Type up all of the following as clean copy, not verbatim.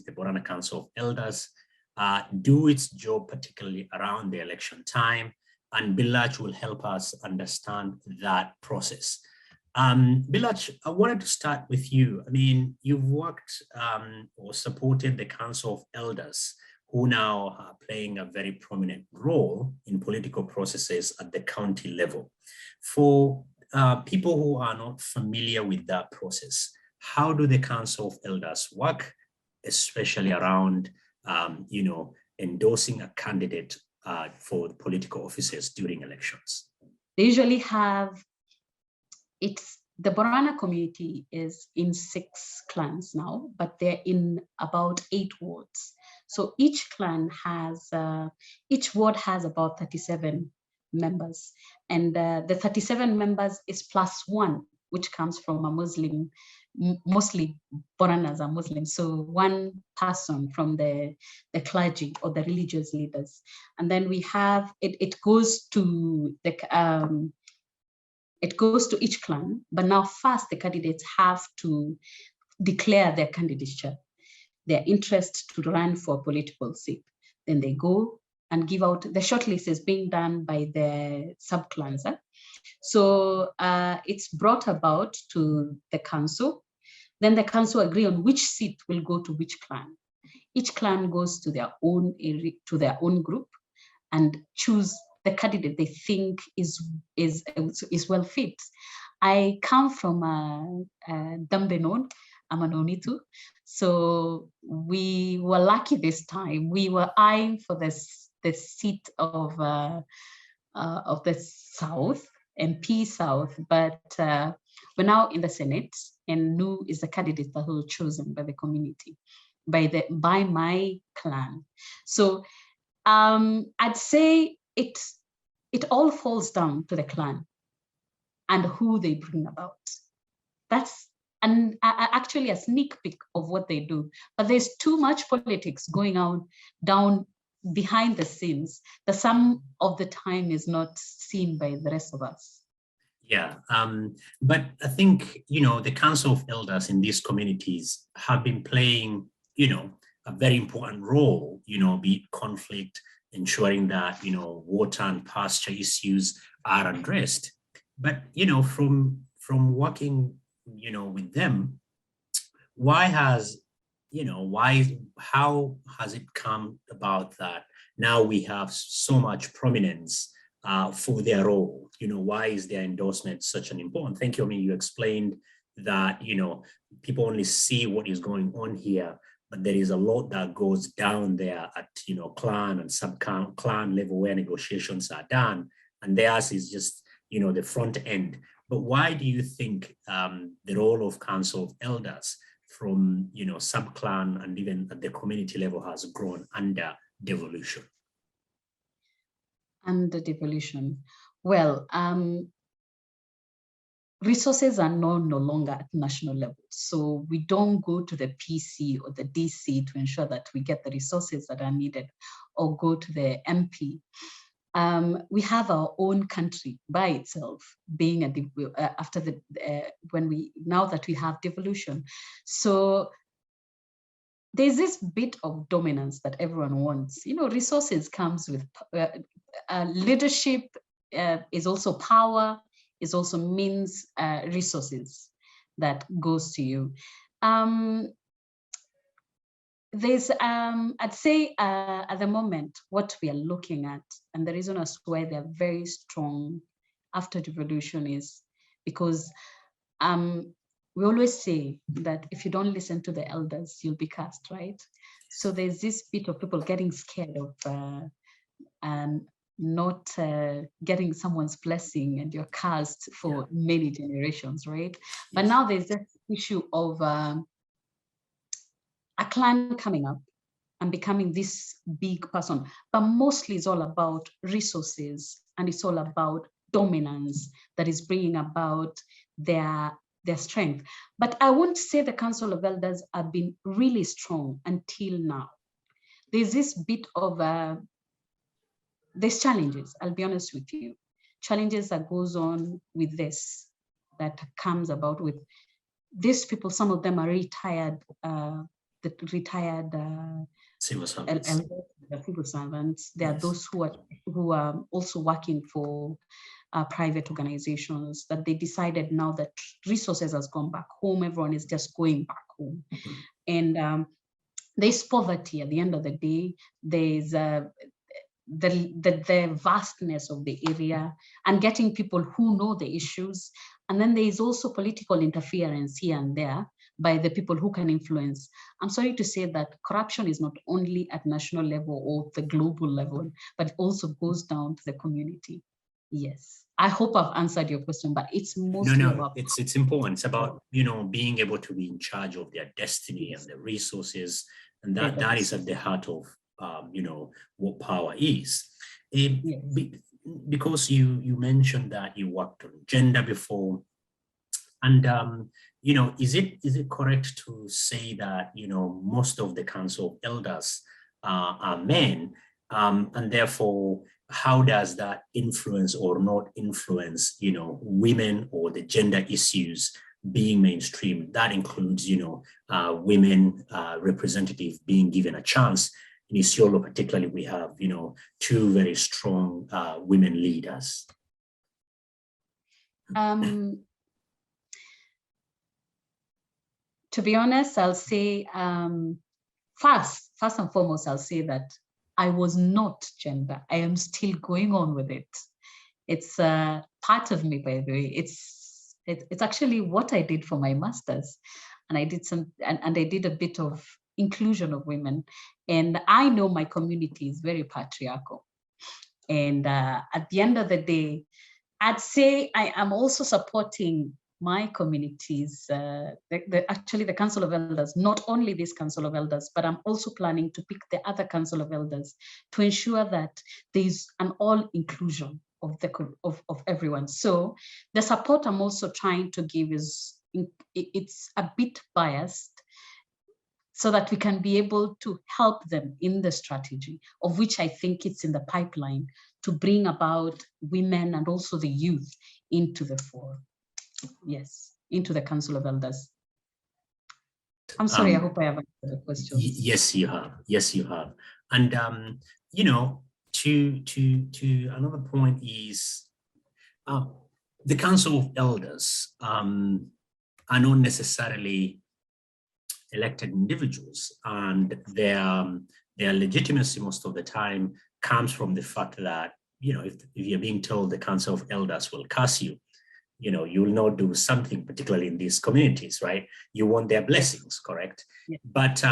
the Borana Council of Elders do its job, particularly around the election time. And Bilaj will help us understand that process. Bilaj, I wanted to start with you. I mean, you've worked or supported the Council of Elders, who now are playing a very prominent role in political processes at the county level. For people who are not familiar with that process, how do the Council of Elders work, especially around, endorsing a candidate for political offices during elections? They usually have, the Borana community is in 6 clans now, but they're in about 8 wards. So each clan has, each ward has about 37 members. And the 37 members is +1, which comes from a Muslim, mostly Boranas are Muslim. So 1 person from the clergy or the religious leaders. And then we have, it goes to the, it goes to each clan, but now first the candidates have to declare their candidature, their interest to run for a political seat. Then they go and give out, the shortlist is being done by the sub-clans. So it's brought about to the council. Then the council agree on which seat will go to which clan. Each clan goes to their own area, to their own group, and choose the candidate they think is well fit. I come from Dambenon, I'm an Onitu. So we were lucky this time. We were eyeing for the seat of the South, MP South, but we're now in the Senate, and Nu is the candidate that was chosen by the community, by my clan. So I'd say it all falls down to the clan and who they bring about. That's actually a sneak peek of what they do. But there's too much politics going on down behind the scenes that some of the time is not seen by the rest of us. Yeah, but I think, the Council of Elders in these communities have been playing, a very important role, be it conflict, ensuring that, water and pasture issues are addressed. But, from working, with them, how has it come about that now we have so much prominence for their role? Why is their endorsement such an important? Thank you. I mean, you explained that, people only see what is going on here, but there is a lot that goes down there at, clan and sub-clan level where negotiations are done. And theirs is just, the front end. But why do you think the role of Council of Elders from, sub-clan and even at the community level has grown under devolution? Under devolution. Well, resources are no longer at national level. So we don't go to the PC or the DC to ensure that we get the resources that are needed, or go to the MP. We have our own country by itself, being after the now that we have devolution. So there's this bit of dominance that everyone wants. Resources comes with leadership, is also power, is also means resources that goes to you. There's, I'd say at the moment, what we are looking at, and the reason as to why they're very strong after devolution is because we always say that if you don't listen to the elders, you'll be cast, right? So there's this bit of people getting scared of not getting someone's blessing, and you're cast for many generations, right? Yes. But now there's this issue of a clan coming up and becoming this big person, but mostly it's all about resources, and it's all about dominance that is bringing about their strength. But I won't say the Council of Elders have been really strong until now. There's this bit of there's challenges, I'll be honest with you, challenges that goes on with this, that comes about with these people. Some of them are retired the retired civil servants. The civil servants. There are Yes. those who are also working for private organizations, that they decided now that resources has gone back home, everyone is just going back home. And there's poverty at the end of the day. There's the vastness of the area and getting people who know the issues. And then there is also political interference here and there by the people who can influence. I'm sorry to say that corruption is not only at national level or the global level, but it also goes down to the community. Yes, I hope I've answered your question, but it's mostly about... It's important. It's about, you know, being able to be in charge of their destiny and the resources, and that is at the heart of you know, what power is. Because you mentioned that you worked on gender before, and you know, is it correct to say that, you know, most of the council of elders are men, and therefore how does that influence or not influence, you know, women or the gender issues being mainstream? That includes, you know, women representative being given a chance. In Isiolo particularly, we have, you know, two very strong women leaders. To be honest, I'll say, first and foremost, I'll say that I was not gender. I am still going on with it. It's part of me, by the way. It's actually what I did for my master's, and I did and I did a bit of inclusion of women. And I know my community is very patriarchal. And at the end of the day, I'd say I am also supporting my communities, actually the Council of Elders, not only this Council of Elders, but I'm also planning to pick the other Council of Elders to ensure that there's an all inclusion of everyone. So the support I'm also trying to give is, it's a bit biased, so that we can be able to help them in the strategy, of which I think it's in the pipeline, to bring about women and also the youth into the fore. Yes, into the Council of Elders. I'm sorry, I hope I have answered the question. Yes, you have. Yes, you have. And you know, to another point is the Council of Elders are not necessarily elected individuals, and their legitimacy most of the time comes from the fact that, you know, if you're being told the Council of Elders will curse you, you know, you will not do something, particularly in these communities, right? You want their blessings, correct? Yeah. But,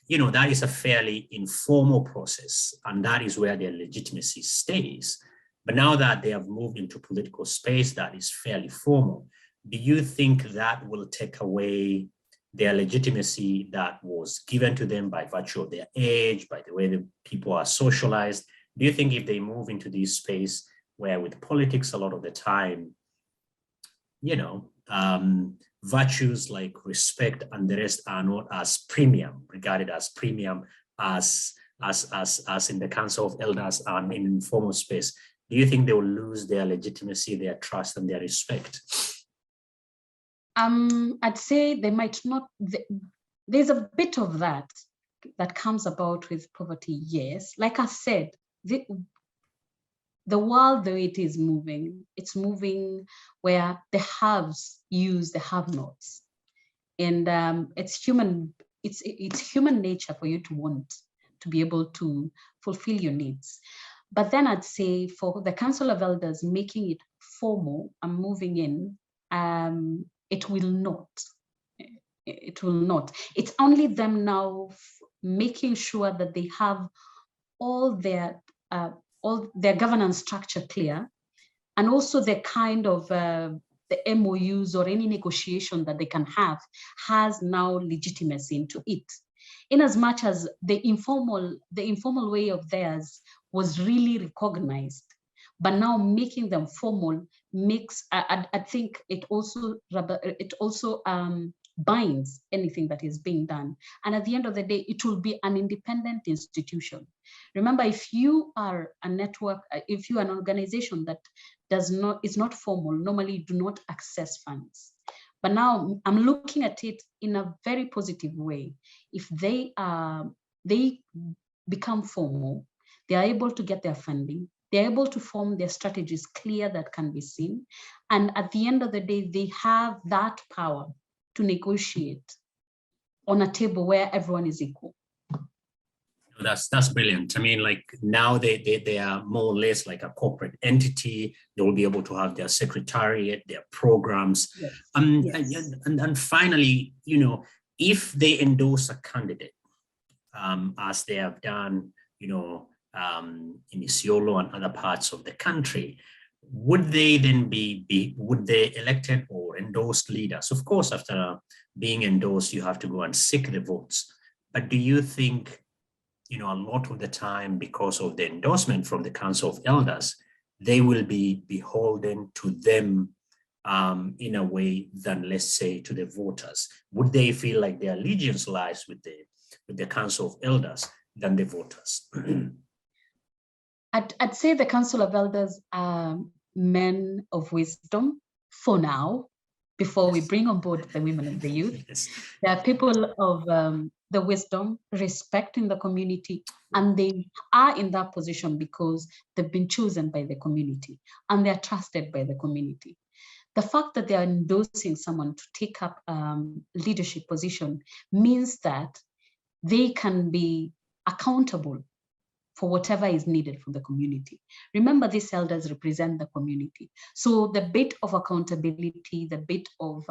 you know, that is a fairly informal process, and that is where their legitimacy stays. But now that they have moved into political space that is fairly formal, do you think that will take away their legitimacy that was given to them by virtue of their age, by the way the people are socialized? Do you think if they move into this space where with politics a lot of the time, you know, virtues like respect and the rest are not as premium, regarded as premium as in the Council of Elders and in informal space, do you think they will lose their legitimacy, their trust, and their respect? I'd say they might not. There's a bit of that comes about with poverty, yes. Like I said, the world, the way it is moving, it's moving where the haves use the have-nots. And it's human nature for you to want to be able to fulfill your needs. But then I'd say for the Council of Elders, making it formal and moving in, it will not. It will not. It's only them now making sure that they have all their governance structure clear, and also the kind of the MOUs or any negotiation that they can have has now legitimacy into it. In as much as the informal way of theirs was really recognized, but now making them formal makes, I think it also binds anything that is being done. And at the end of the day, it will be an independent institution. Remember, if you are a network, if you are an organization that is not formal, normally you do not access funds. But now I'm looking at it in a very positive way. If they become formal, they are able to get their funding, they're able to form their strategies clear that can be seen. And at the end of the day, they have that power to negotiate on a table where everyone is equal. That's brilliant. I mean, like now they are more or less like a corporate entity. They will be able to have their secretariat, their programs. Yes. Yes. And finally, you know, if they endorse a candidate, as they have done, you know, in Isiolo and other parts of the country, would they then would they elected or endorsed leaders? Of course, after being endorsed, you have to go and seek the votes. But do you think, you know, a lot of the time, because of the endorsement from the Council of Elders, they will be beholden to them in a way than, let's say, to the voters? Would they feel like their allegiance lies with the Council of Elders than the voters? I'd say the Council of Elders are men of wisdom for now, before we bring on board the women and the youth. Yes. They are people of the wisdom, respect in the community, and they are in that position because they've been chosen by the community and they're trusted by the community. The fact that they are endorsing someone to take up leadership position means that they can be accountable for whatever is needed from the community. Remember, these elders represent the community. So the bit of accountability, the bit of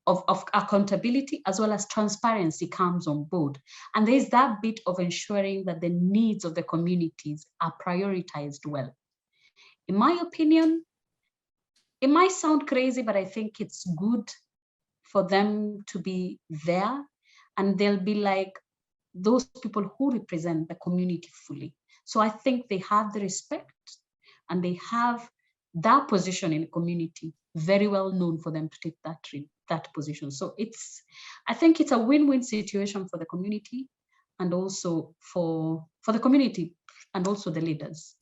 accountability as well as transparency comes on board. And there's that bit of ensuring that the needs of the communities are prioritized well. In my opinion, it might sound crazy, but I think it's good for them to be there, and they'll be like those people who represent the community fully. So I think they have the respect and they have that position in the community very well known for them to take that position. So I think it's a win-win situation for the community and also for the community and also the leaders.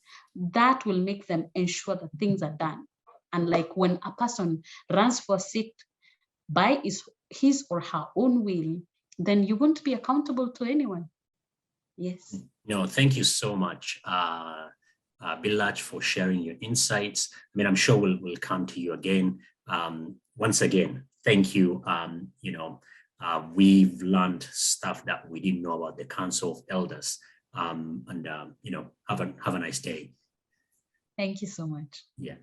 That will make them ensure that things are done. And like when a person runs for a seat by his or her own will, then you won't be accountable to anyone. Yes. No, thank you so much, Bilaj, for sharing your insights. I mean, I'm sure we'll come to you again. Once again, thank you. You know, we've learned stuff that we didn't know about the Council of Elders. You know, have a nice day. Thank you so much. Yeah.